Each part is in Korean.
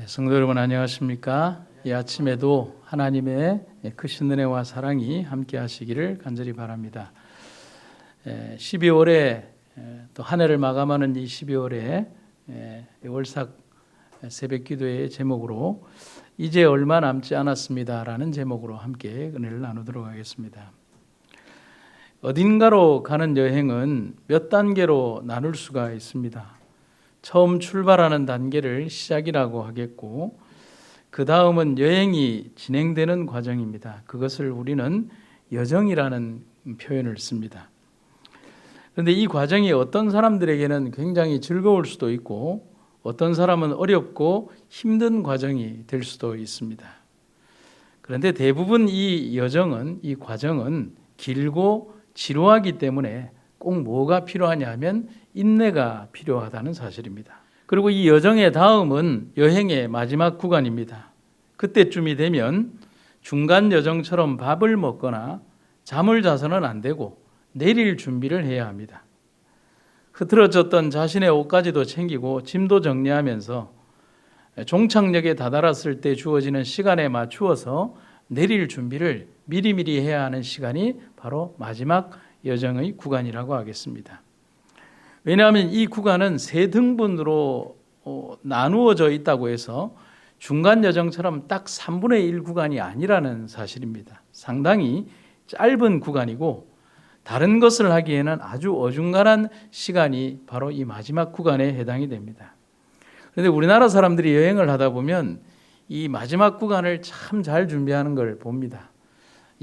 성도 여러분 안녕하십니까? 이 아침에도 하나님의 크신 은혜와 사랑이 함께 하시기를 간절히 바랍니다. 12월에 또 한 해를 마감하는 이 12월에 월삭 새벽 기도의 제목으로 이제 얼마 남지 않았습니다라는 제목으로 함께 은혜를 나누도록 하겠습니다. 어딘가로 가는 여행은 몇 단계로 나눌 수가 있습니다. 처음 출발하는 단계를 시작이라고 하겠고, 그 다음은 여행이 진행되는 과정입니다. 그것을 우리는 여정이라는 표현을 씁니다. 그런데 이 과정이 어떤 사람들에게는 굉장히 즐거울 수도 있고, 어떤 사람은 어렵고 힘든 과정이 될 수도 있습니다. 그런데 대부분 이 과정은 길고 지루하기 때문에 꼭 뭐가 필요하냐 하면 인내가 필요하다는 사실입니다. 그리고 이 여정의 다음은 여행의 마지막 구간입니다. 그때쯤이 되면 중간 여정처럼 밥을 먹거나 잠을 자서는 안 되고 내릴 준비를 해야 합니다. 흐트러졌던 자신의 옷까지도 챙기고 짐도 정리하면서 종착역에 다다랐을 때 주어지는 시간에 맞추어서 내릴 준비를 미리미리 해야 하는 시간이 바로 마지막 여정의 구간이라고 하겠습니다. 왜냐하면 이 구간은 세 등분으로 나누어져 있다고 해서 중간 여정처럼 딱 3분의 1 구간이 아니라는 사실입니다. 상당히 짧은 구간이고 다른 것을 하기에는 아주 어중간한 시간이 바로 이 마지막 구간에 해당이 됩니다. 그런데 우리나라 사람들이 여행을 하다 보면 이 마지막 구간을 참 잘 준비하는 걸 봅니다.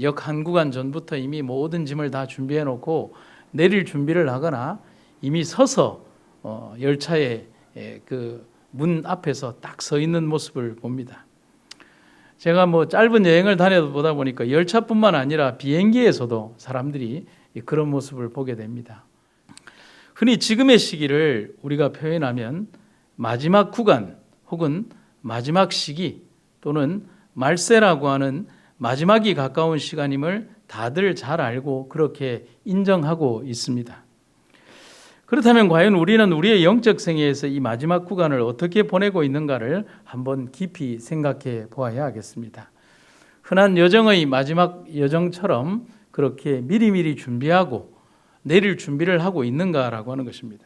역 한 구간 전부터 이미 모든 짐을 다 준비해 놓고 내릴 준비를 하거나 이미 서서 열차의 그 문 앞에서 딱 서 있는 모습을 봅니다. 제가 짧은 여행을 다녀보다 보니까 열차뿐만 아니라 비행기에서도 사람들이 그런 모습을 보게 됩니다. 흔히 지금의 시기를 우리가 표현하면 마지막 구간 혹은 마지막 시기 또는 말세라고 하는 마지막이 가까운 시간임을 다들 잘 알고 그렇게 인정하고 있습니다. 그렇다면 과연 우리는 우리의 영적 생애에서 이 마지막 구간을 어떻게 보내고 있는가를 한번 깊이 생각해 보아야 하겠습니다. 흔한 여정의 마지막 여정처럼 그렇게 미리미리 준비하고 내릴 준비를 하고 있는가라고 하는 것입니다.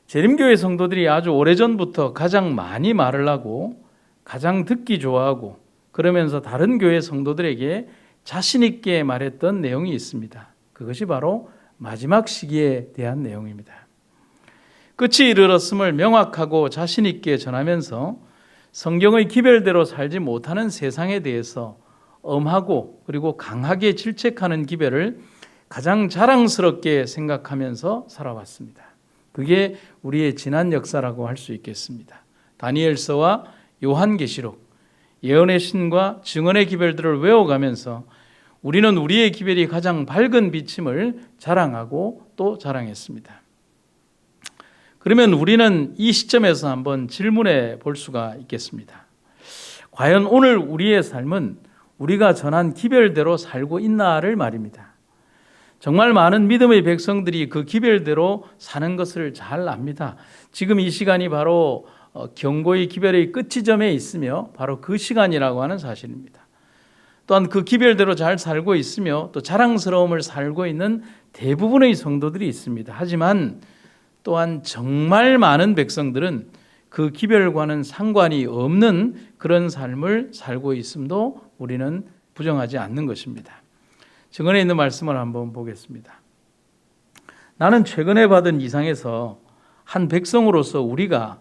재림교회 성도들이 아주 오래전부터 가장 많이 말을 하고 가장 듣기 좋아하고 그러면서 다른 교회 성도들에게 자신 있게 말했던 내용이 있습니다. 그것이 바로 마지막 시기에 대한 내용입니다. 끝이 이르렀음을 명확하고 자신 있게 전하면서 성경의 기별대로 살지 못하는 세상에 대해서 엄하고 그리고 강하게 질책하는 기별을 가장 자랑스럽게 생각하면서 살아왔습니다. 그게 우리의 지난 역사라고 할 수 있겠습니다. 다니엘서와 요한계시록, 예언의 신과 증언의 기별들을 외워가면서 우리는 우리의 기별이 가장 밝은 비침을 자랑하고 또 자랑했습니다. 그러면 우리는 이 시점에서 한번 질문해 볼 수가 있겠습니다. 과연 오늘 우리의 삶은 우리가 전한 기별대로 살고 있나를 말입니다. 정말 많은 믿음의 백성들이 그 기별대로 사는 것을 잘 압니다. 지금 이 시간이 바로 경고의 기별의 끝지점에 있으며 바로 그 시간이라고 하는 사실입니다. 또한 그 기별대로 잘 살고 있으며 또 자랑스러움을 살고 있는 대부분의 성도들이 있습니다. 하지만 또한 정말 많은 백성들은 그 기별과는 상관이 없는 그런 삶을 살고 있음도 우리는 부정하지 않는 것입니다. 증언에 있는 말씀을 한번 보겠습니다. 나는 최근에 받은 이상에서 한 백성으로서 우리가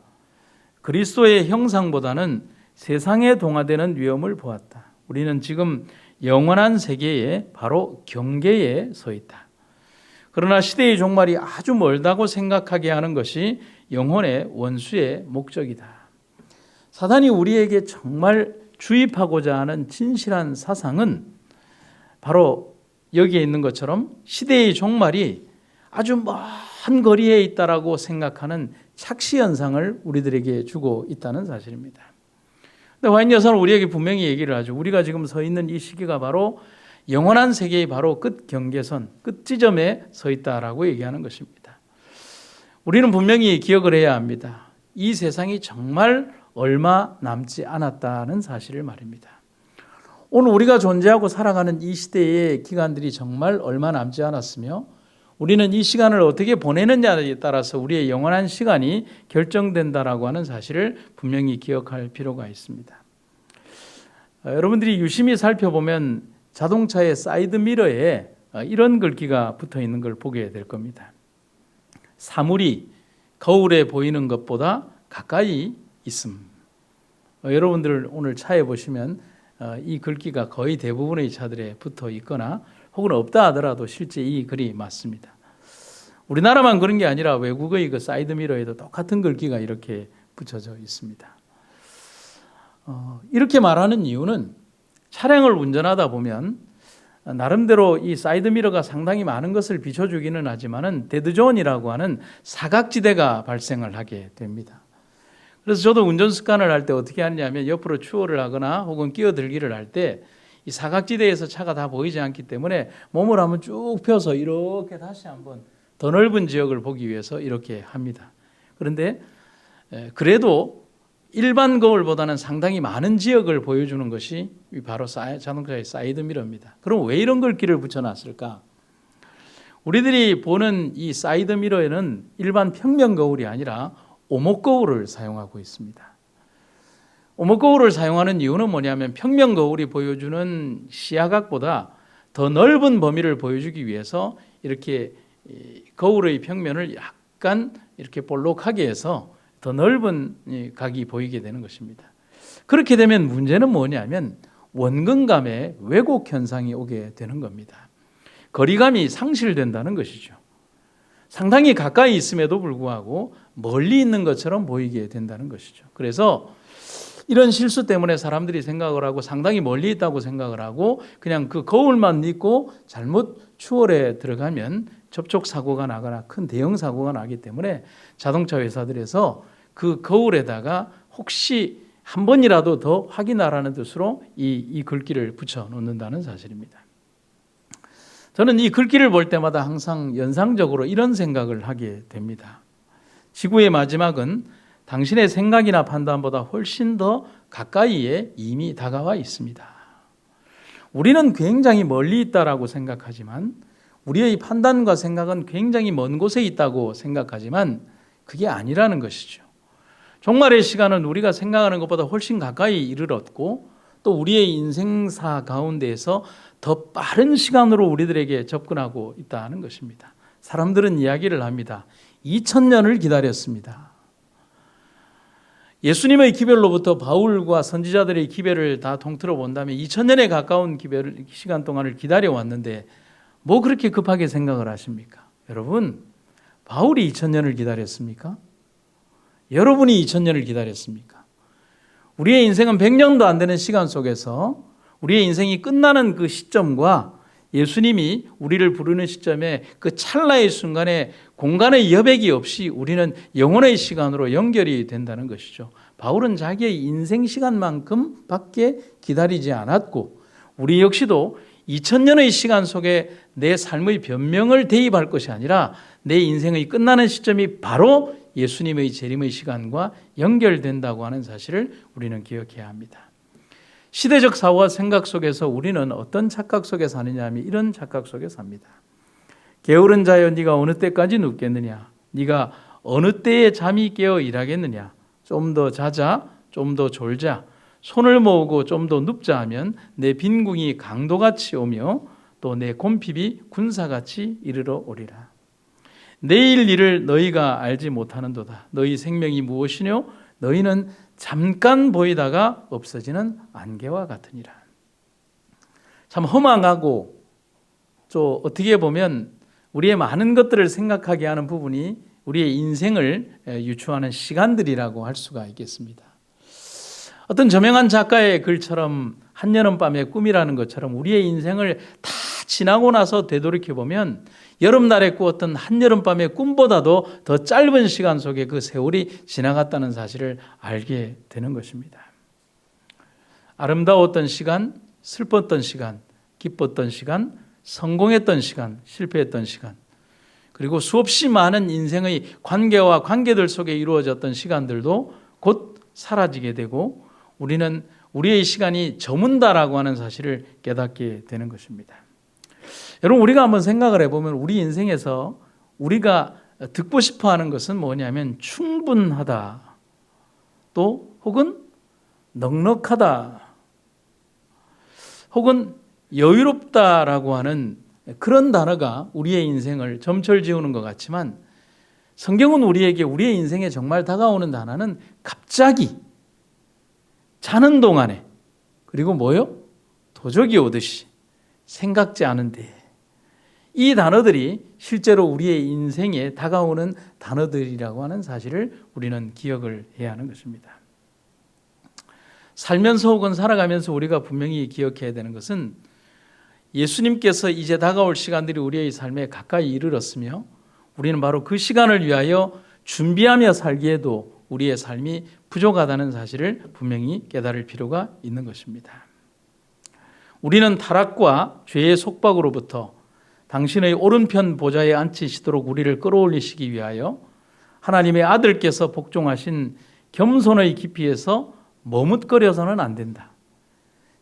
그리스도의 형상보다는 세상에 동화되는 위험을 보았다. 우리는 지금 영원한 세계에 바로 경계에 서 있다. 그러나 시대의 종말이 아주 멀다고 생각하게 하는 것이 영혼의 원수의 목적이다. 사단이 우리에게 정말 주입하고자 하는 진실한 사상은 바로 여기에 있는 것처럼 시대의 종말이 아주 먼 거리에 있다라고 생각하는 착시 현상을 우리들에게 주고 있다는 사실입니다. 근데 화인 여사는 우리에게 분명히 얘기를 하죠. 우리가 지금 서 있는 이 시기가 바로 영원한 세계의 바로 끝 경계선, 끝 지점에 서 있다라고 얘기하는 것입니다. 우리는 분명히 기억을 해야 합니다. 이 세상이 정말 얼마 남지 않았다는 사실을 말입니다. 오늘 우리가 존재하고 살아가는 이 시대의 기간들이 정말 얼마 남지 않았으며 우리는 이 시간을 어떻게 보내느냐에 따라서 우리의 영원한 시간이 결정된다라고 하는 사실을 분명히 기억할 필요가 있습니다. 여러분들이 유심히 살펴보면 자동차의 사이드 미러에 이런 글귀가 붙어 있는 걸 보게 될 겁니다. 사물이 거울에 보이는 것보다 가까이 있음. 여러분들 오늘 차에 보시면 이 글귀가 거의 대부분의 차들에 붙어 있거나 혹은 없다 하더라도 실제 이 글이 맞습니다. 우리나라만 그런 게 아니라 외국의 그 사이드 미러에도 똑같은 글귀가 이렇게 붙여져 있습니다. 이렇게 말하는 이유는 차량을 운전하다 보면 나름대로 이 사이드 미러가 상당히 많은 것을 비춰주기는 하지만은 데드존이라고 하는 사각지대가 발생을 하게 됩니다. 그래서 저도 운전 습관을 할 때 어떻게 하냐면 옆으로 추월을 하거나 혹은 끼어들기를 할 때 이 사각지대에서 차가 다 보이지 않기 때문에 몸을 한번 쭉 펴서 이렇게 다시 한번 더 넓은 지역을 보기 위해서 이렇게 합니다. 그런데 그래도 일반 거울보다는 상당히 많은 지역을 보여주는 것이 바로 자동차의 사이드 미러입니다. 그럼 왜 이런 글귀를 붙여놨을까? 우리들이 보는 이 사이드 미러에는 일반 평면 거울이 아니라 오목 거울을 사용하고 있습니다. 오목 거울을 사용하는 이유는 뭐냐면 평면 거울이 보여주는 시야각보다 더 넓은 범위를 보여주기 위해서 이렇게 거울의 평면을 약간 이렇게 볼록하게 해서 더 넓은 각이 보이게 되는 것입니다. 그렇게 되면 문제는 뭐냐면 원근감의 왜곡 현상이 오게 되는 겁니다. 거리감이 상실된다는 것이죠. 상당히 가까이 있음에도 불구하고 멀리 있는 것처럼 보이게 된다는 것이죠. 그래서 이런 실수 때문에 사람들이 생각을 하고 상당히 멀리 있다고 생각을 하고 그냥 그 거울만 믿고 잘못 추월에 들어가면 접촉 사고가 나거나 큰 대형 사고가 나기 때문에 자동차 회사들에서 그 거울에다가 혹시 한 번이라도 더 확인하라는 뜻으로 이 글귀를 붙여 놓는다는 사실입니다. 저는 이 글귀를 볼 때마다 항상 연상적으로 이런 생각을 하게 됩니다. 지구의 마지막은 당신의 생각이나 판단보다 훨씬 더 가까이에 이미 다가와 있습니다. 우리는 굉장히 멀리 있다라고 생각하지만 우리의 판단과 생각은 굉장히 먼 곳에 있다고 생각하지만 그게 아니라는 것이죠. 종말의 시간은 우리가 생각하는 것보다 훨씬 가까이 이르렀고 또 우리의 인생사 가운데에서 더 빠른 시간으로 우리들에게 접근하고 있다는 것입니다. 사람들은 이야기를 합니다. 2000년을 기다렸습니다. 예수님의 기별로부터 바울과 선지자들의 기별을 다 통틀어 본다면 2000년에 가까운 시간 동안을 기다려왔는데 뭐 그렇게 급하게 생각을 하십니까? 여러분, 바울이 2000년을 기다렸습니까? 여러분이 2000년을 기다렸습니까? 우리의 인생은 100년도 안 되는 시간 속에서 우리의 인생이 끝나는 그 시점과 예수님이 우리를 부르는 시점에 그 찰나의 순간에 공간의 여백이 없이 우리는 영혼의 시간으로 연결이 된다는 것이죠. 바울은 자기의 인생 시간만큼 밖에 기다리지 않았고 우리 역시도 2000년의 시간 속에 내 삶의 변명을 대입할 것이 아니라 내 인생의 끝나는 시점이 바로 예수님의 재림의 시간과 연결된다고 하는 사실을 우리는 기억해야 합니다. 시대적 사고와 생각 속에서 우리는 어떤 착각 속에 사느냐 하면 이런 착각 속에 삽니다. 게으른 자여 네가 어느 때까지 눕겠느냐? 네가 어느 때에 잠이 깨어 일하겠느냐? 좀 더 자자, 좀 더 졸자, 손을 모으고 좀 더 눕자 하면 내 빈궁이 강도같이 오며 또 내 곰핍이 군사같이 이르러 오리라. 내일 일을 너희가 알지 못하는도다. 너희 생명이 무엇이뇨? 너희는 잠깐 보이다가 없어지는 안개와 같으니라. 참 허망하고 또 어떻게 보면 우리의 많은 것들을 생각하게 하는 부분이 우리의 인생을 유추하는 시간들이라고 할 수가 있겠습니다. 어떤 저명한 작가의 글처럼 한여름밤의 꿈이라는 것처럼 우리의 인생을 다 지나고 나서 되돌이켜보면 여름날에 꾸었던 한여름밤의 꿈보다도 더 짧은 시간 속에 그 세월이 지나갔다는 사실을 알게 되는 것입니다. 아름다웠던 시간, 슬펐던 시간, 기뻤던 시간, 성공했던 시간, 실패했던 시간, 그리고 수없이 많은 인생의 관계와 관계들 속에 이루어졌던 시간들도 곧 사라지게 되고 우리는 우리의 시간이 저문다라고 하는 사실을 깨닫게 되는 것입니다. 여러분, 우리가 한번 생각을 해보면 우리 인생에서 우리가 듣고 싶어하는 것은 뭐냐면 충분하다, 또 혹은 넉넉하다, 혹은 여유롭다라고 하는 그런 단어가 우리의 인생을 점철 지우는 것 같지만, 성경은 우리에게 우리의 인생에 정말 다가오는 단어는 갑자기, 자는 동안에, 그리고 뭐요? 도적이 오듯이, 생각지 않은데, 이 단어들이 실제로 우리의 인생에 다가오는 단어들이라고 하는 사실을 우리는 기억을 해야 하는 것입니다. 살면서 혹은 살아가면서 우리가 분명히 기억해야 되는 것은 예수님께서 이제 다가올 시간들이 우리의 삶에 가까이 이르렀으며 우리는 바로 그 시간을 위하여 준비하며 살기에도 우리의 삶이 부족하다는 사실을 분명히 깨달을 필요가 있는 것입니다. 우리는 타락과 죄의 속박으로부터 당신의 오른편 보좌에 앉히시도록 우리를 끌어올리시기 위하여 하나님의 아들께서 복종하신 겸손의 깊이에서 머뭇거려서는 안 된다.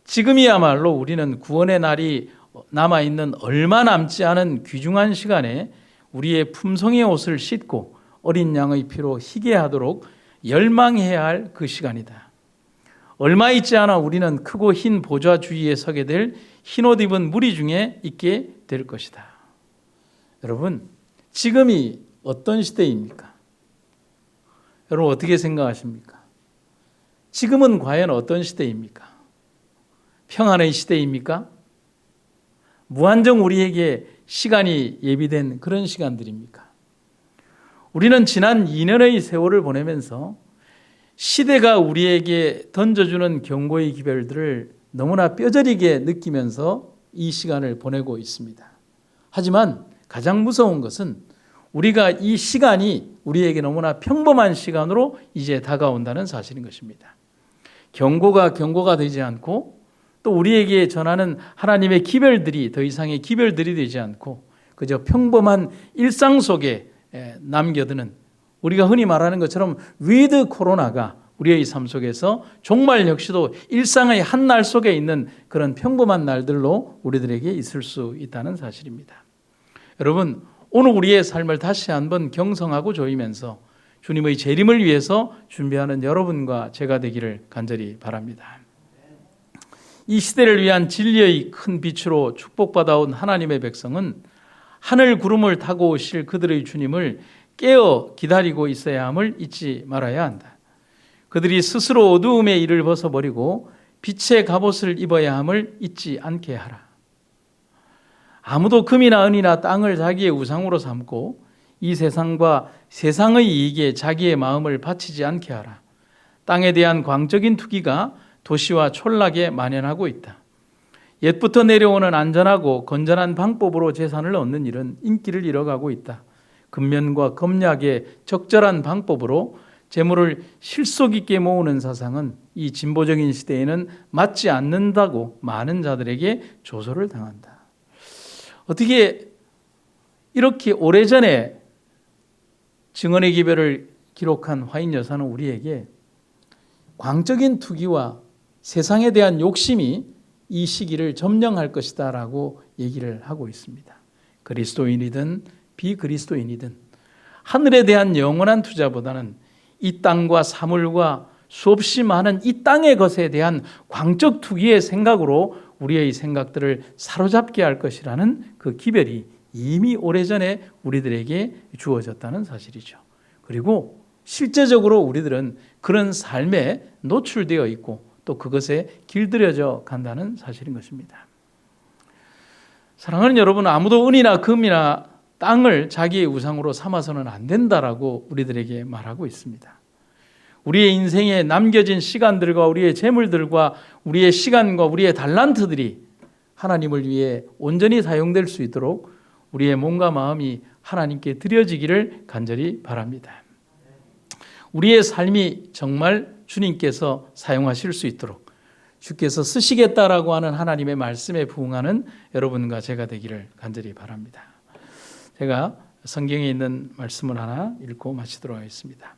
지금이야말로 우리는 구원의 날이 남아있는 얼마 남지 않은 귀중한 시간에 우리의 품성의 옷을 씻고 어린 양의 피로 희게 하도록 열망해야 할 그 시간이다. 얼마 있지 않아 우리는 크고 흰 보좌 주위에 서게 될 흰옷 입은 무리 중에 있게 될 것이다. 여러분, 지금이 어떤 시대입니까? 여러분, 어떻게 생각하십니까? 지금은 과연 어떤 시대입니까? 평안의 시대입니까? 무한정 우리에게 시간이 예비된 그런 시간들입니까? 우리는 지난 2년의 세월을 보내면서 시대가 우리에게 던져주는 경고의 기별들을 너무나 뼈저리게 느끼면서 이 시간을 보내고 있습니다. 하지만 가장 무서운 것은 우리가 이 시간이 우리에게 너무나 평범한 시간으로 이제 다가온다는 사실인 것입니다. 경고가 되지 않고 또 우리에게 전하는 하나님의 기별들이 더 이상의 기별들이 되지 않고 그저 평범한 일상 속에 남겨두는, 우리가 흔히 말하는 것처럼 위드 코로나가 우리의 삶 속에서 종말 역시도 일상의 한 날 속에 있는 그런 평범한 날들로 우리들에게 있을 수 있다는 사실입니다. 여러분, 오늘 우리의 삶을 다시 한번 경성하고 조이면서 주님의 재림을 위해서 준비하는 여러분과 제가 되기를 간절히 바랍니다. 이 시대를 위한 진리의 큰 빛으로 축복받아온 하나님의 백성은 하늘 구름을 타고 오실 그들의 주님을 깨어 기다리고 있어야 함을 잊지 말아야 한다. 그들이 스스로 어두움의 일을 벗어버리고 빛의 갑옷을 입어야 함을 잊지 않게 하라. 아무도 금이나 은이나 땅을 자기의 우상으로 삼고 이 세상과 세상의 이익에 자기의 마음을 바치지 않게 하라. 땅에 대한 광적인 투기가 도시와 촌락에 만연하고 있다. 옛부터 내려오는 안전하고 건전한 방법으로 재산을 얻는 일은 인기를 잃어가고 있다. 근면과 검약의 적절한 방법으로 재물을 실속 있게 모으는 사상은 이 진보적인 시대에는 맞지 않는다고 많은 자들에게 조소를 당한다. 어떻게 이렇게 오래전에 증언의 기별을 기록한 화인 여사는 우리에게 광적인 투기와 세상에 대한 욕심이 이 시기를 점령할 것이다 라고 얘기를 하고 있습니다. 그리스도인이든 비그리스도인이든 하늘에 대한 영원한 투자보다는 이 땅과 사물과 수없이 많은 이 땅의 것에 대한 광적 투기의 생각으로 우리의 생각들을 사로잡게 할 것이라는 그 기별이 이미 오래전에 우리들에게 주어졌다는 사실이죠. 그리고 실제적으로 우리들은 그런 삶에 노출되어 있고 또 그것에 길들여져 간다는 사실인 것입니다. 사랑하는 여러분, 아무도 은이나 금이나 땅을 자기의 우상으로 삼아서는 안 된다라고 우리들에게 말하고 있습니다. 우리의 인생에 남겨진 시간들과 우리의 재물들과 우리의 시간과 우리의 달란트들이 하나님을 위해 온전히 사용될 수 있도록 우리의 몸과 마음이 하나님께 드려지기를 간절히 바랍니다. 우리의 삶이 정말 주님께서 사용하실 수 있도록 주께서 쓰시겠다라고 하는 하나님의 말씀에 부응하는 여러분과 제가 되기를 간절히 바랍니다. 제가 성경에 있는 말씀을 하나 읽고 마치도록 하겠습니다.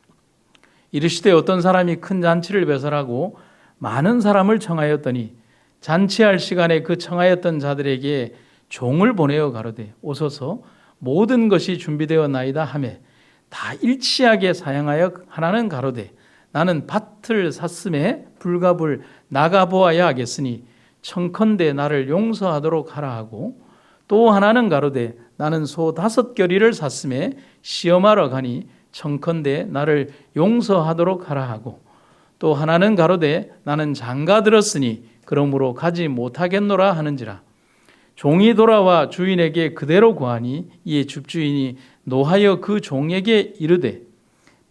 이르시되 어떤 사람이 큰 잔치를 배설하고 많은 사람을 청하였더니 잔치할 시간에 그 청하였던 자들에게 종을 보내어 가로되 오소서 모든 것이 준비되어 나이다 하매 다 일치하게 사양하여 하나는 가로되 나는 밭을 샀음에 불갑을 나가 보아야 하겠으니 청컨대 나를 용서하도록 하라 하고 또 하나는 가로되 나는 소 5겨리를 샀음에 시험하러 가니 청컨대 나를 용서하도록 하라 하고 또 하나는 가로되 나는 장가 들었으니 그러므로 가지 못하겠노라 하는지라. 종이 돌아와 주인에게 그대로 구하니 이에 집주인이 노하여 그 종에게 이르되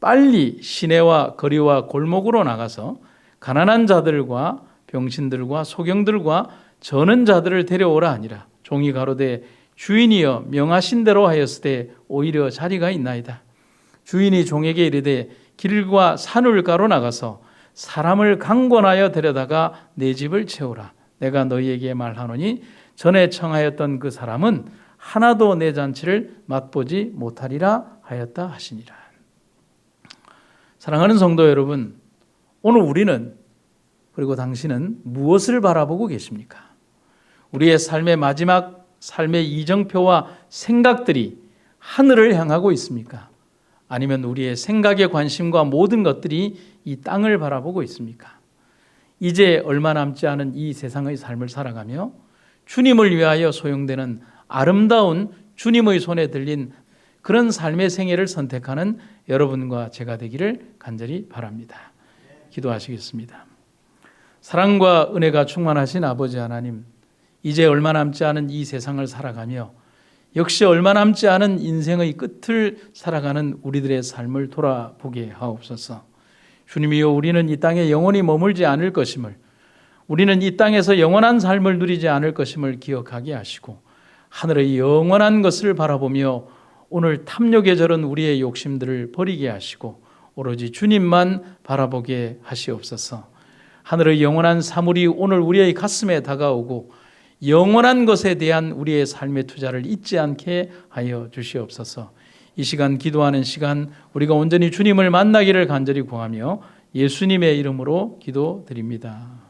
빨리 시내와 거리와 골목으로 나가서 가난한 자들과 병신들과 소경들과 저는 자들을 데려오라 하니라. 종이 가로되 주인이여 명하신 대로 하였으되 오히려 자리가 있나이다. 주인이 종에게 이르되 길과 산울가로 나가서 사람을 강권하여 데려다가 내 집을 채우라. 내가 너희에게 말하노니 전에 청하였던 그 사람은 하나도 내 잔치를 맛보지 못하리라 하였다 하시니라. 사랑하는 성도 여러분, 오늘 우리는 그리고 당신은 무엇을 바라보고 계십니까? 우리의 삶의 마지막 삶의 이정표와 생각들이 하늘을 향하고 있습니까? 아니면 우리의 생각의 관심과 모든 것들이 이 땅을 바라보고 있습니까? 이제 얼마 남지 않은 이 세상의 삶을 살아가며 주님을 위하여 소용되는 아름다운 주님의 손에 들린 그런 삶의 생애를 선택하는 여러분과 제가 되기를 간절히 바랍니다. 기도하시겠습니다. 사랑과 은혜가 충만하신 아버지 하나님, 이제 얼마 남지 않은 이 세상을 살아가며 역시 얼마 남지 않은 인생의 끝을 살아가는 우리들의 삶을 돌아보게 하옵소서. 주님이여, 우리는 이 땅에 영원히 머물지 않을 것임을, 우리는 이 땅에서 영원한 삶을 누리지 않을 것임을 기억하게 하시고 하늘의 영원한 것을 바라보며 오늘 탐욕에 절은 우리의 욕심들을 버리게 하시고 오로지 주님만 바라보게 하시옵소서. 하늘의 영원한 사물이 오늘 우리의 가슴에 다가오고 영원한 것에 대한 우리의 삶의 투자를 잊지 않게 하여 주시옵소서. 이 시간 기도하는 시간 우리가 온전히 주님을 만나기를 간절히 구하며 예수님의 이름으로 기도드립니다.